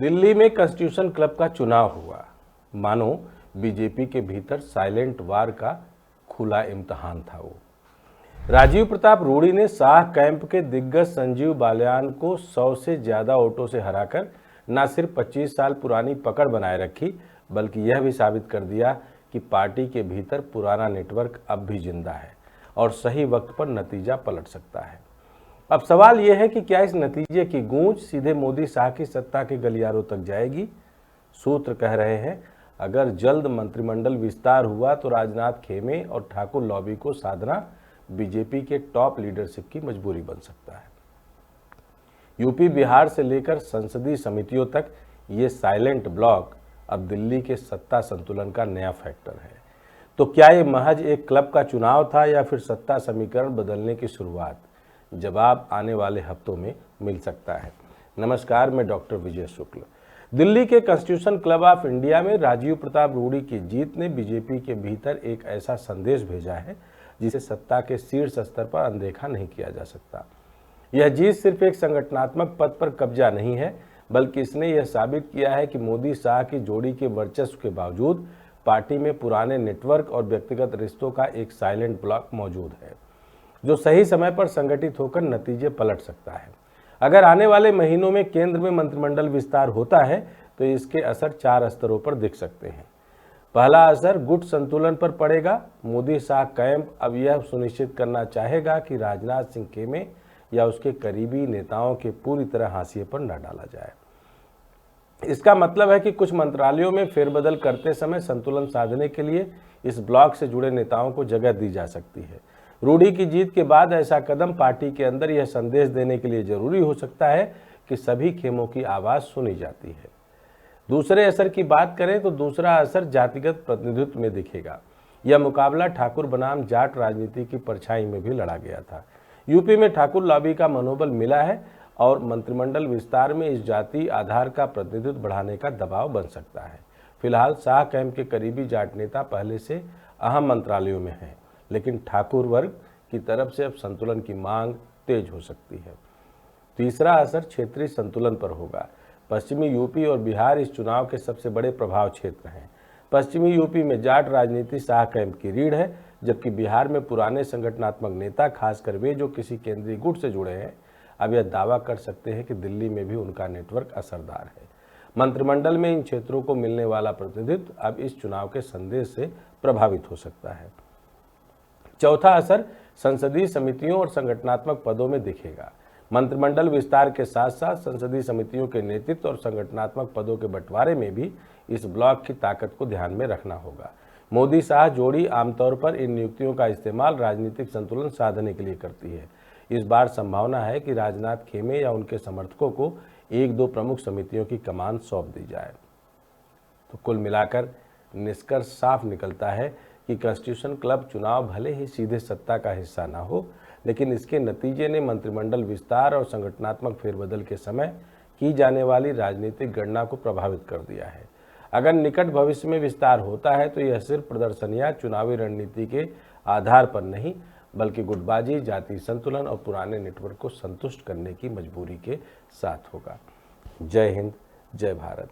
दिल्ली में constitution club का चुनाव हुआ। मानो बीजेपी के भीतर साइलेंट वार का खुला इम्तिहान था वो। राजीव प्रताप रूडी ने शाह कैंप के दिग्गज संजीव बालियान को 100 से ज्यादा वोटों से हराकर न सिर्फ 25 साल पुरानी पकड़ बनाए रखी, बल्कि यह भी साबित कर दिया कि पार्टी के भीतर पुराना नेटवर्क अब भी जिंदा है और सही वक्त पर नतीजा पलट सकता है। अब सवाल यह है कि क्या इस नतीजे की गूंज सीधे मोदी शाह की सत्ता के गलियारों तक जाएगी। सूत्र कह रहे हैं, अगर जल्द मंत्रिमंडल विस्तार हुआ तो राजनाथ खेमे और ठाकुर लॉबी को साधना बीजेपी के टॉप लीडरशिप की मजबूरी बन सकता है। यूपी बिहार से लेकर संसदीय समितियों तक ये साइलेंट ब्लॉक अब दिल्ली के सत्ता संतुलन का नया फैक्टर है। तो क्या ये महज एक क्लब का चुनाव था या फिर सत्ता समीकरण बदलने की शुरुआत? जवाब आने वाले हफ्तों में मिल सकता है। नमस्कार, मैं डॉक्टर विजय शुक्ल। दिल्ली के कॉन्स्टिट्यूशन क्लब ऑफ इंडिया में राजीव प्रताप रूडी की जीत ने बीजेपी के भीतर एक ऐसा संदेश भेजा है जिसे सत्ता के शीर्ष स्तर पर अनदेखा नहीं किया जा सकता। यह जीत सिर्फ एक संगठनात्मक पद पर कब्जा नहीं है, बल्कि इसने यह साबित किया है कि मोदी शाह की जोड़ी के वर्चस्व के बावजूद पार्टी में पुराने नेटवर्क और व्यक्तिगत रिश्तों का एक साइलेंट ब्लॉक मौजूद है, जो सही समय पर संगठित होकर नतीजे पलट सकता है। अगर आने वाले महीनों में केंद्र में मंत्रिमंडल विस्तार होता है तो इसके असर 4 स्तरों पर दिख सकते हैं। पहला असर गुट संतुलन पर पड़ेगा। मोदी शाह कैंप अब यह सुनिश्चित करना चाहेगा कि राजनाथ सिंह खेमे या उसके करीबी नेताओं के पूरी तरह हाशिए पर न डाला जाए। इसका मतलब है कि कुछ मंत्रालयों में फेरबदल करते समय संतुलन साधने के लिए इस ब्लॉक से जुड़े नेताओं को जगह दी जा सकती है। रूडी की जीत के बाद ऐसा कदम पार्टी के अंदर यह संदेश देने के लिए जरूरी हो सकता है कि सभी खेमों की आवाज़ सुनी जाती है। दूसरे असर की बात करें तो दूसरा असर जातिगत प्रतिनिधित्व में दिखेगा। यह मुकाबला ठाकुर बनाम जाट राजनीति की परछाई में भी लड़ा गया था। यूपी में ठाकुर लॉबी का मनोबल मिला है और मंत्रिमंडल विस्तार में इस जाति आधार का प्रतिनिधित्व बढ़ाने का दबाव बन सकता है। फिलहाल शाह कैंप के करीबी जाट नेता पहले से अहम मंत्रालयों में हैं, लेकिन ठाकुर वर्ग की तरफ से अब संतुलन की मांग तेज हो सकती है। तीसरा असर क्षेत्रीय संतुलन पर होगा। पश्चिमी यूपी और बिहार इस चुनाव के सबसे बड़े प्रभाव क्षेत्र हैं। पश्चिमी यूपी में जाट राजनीति शाह कैंप की रीढ़ है, जबकि बिहार में पुराने संगठनात्मक नेता, खासकर वे जो किसी केंद्रीय गुट से जुड़े हैं, अब यह दावा कर सकते हैं कि दिल्ली में भी उनका नेटवर्क असरदार है। मंत्रिमंडल में इन क्षेत्रों को मिलने वाला प्रतिनिधित्व अब इस चुनाव के संदेश से प्रभावित हो सकता है। चौथा असर संसदीय समितियों और संगठनात्मक पदों में दिखेगा। मंत्रिमंडल विस्तार के साथ साथ संसदीय समितियों के नेतृत्व और संगठनात्मक पदों के बंटवारे में भी इस ब्लॉक की ताकत को ध्यान में रखना होगा। मोदी शाह जोड़ी आमतौर पर इन नियुक्तियों का इस्तेमाल राजनीतिक संतुलन साधने के लिए करती है। इस बार संभावना है कि राजनाथ खेमे या उनके समर्थकों को 1-2 प्रमुख समितियों की कमान सौंप दी जाए। तो कुल मिलाकर निष्कर्ष साफ निकलता है कि कॉन्स्टिट्यूशन क्लब चुनाव भले ही सीधे सत्ता का हिस्सा न हो, लेकिन इसके नतीजे ने मंत्रिमंडल विस्तार और संगठनात्मक फेरबदल के समय की जाने वाली राजनीतिक गणना को प्रभावित कर दिया है। अगर निकट भविष्य में विस्तार होता है तो यह सिर्फ प्रदर्शन या चुनावी रणनीति के आधार पर नहीं, बल्कि गुटबाजी, जातीय संतुलन और पुराने नेटवर्क को संतुष्ट करने की मजबूरी के साथ होगा। जय हिंद, जय भारत।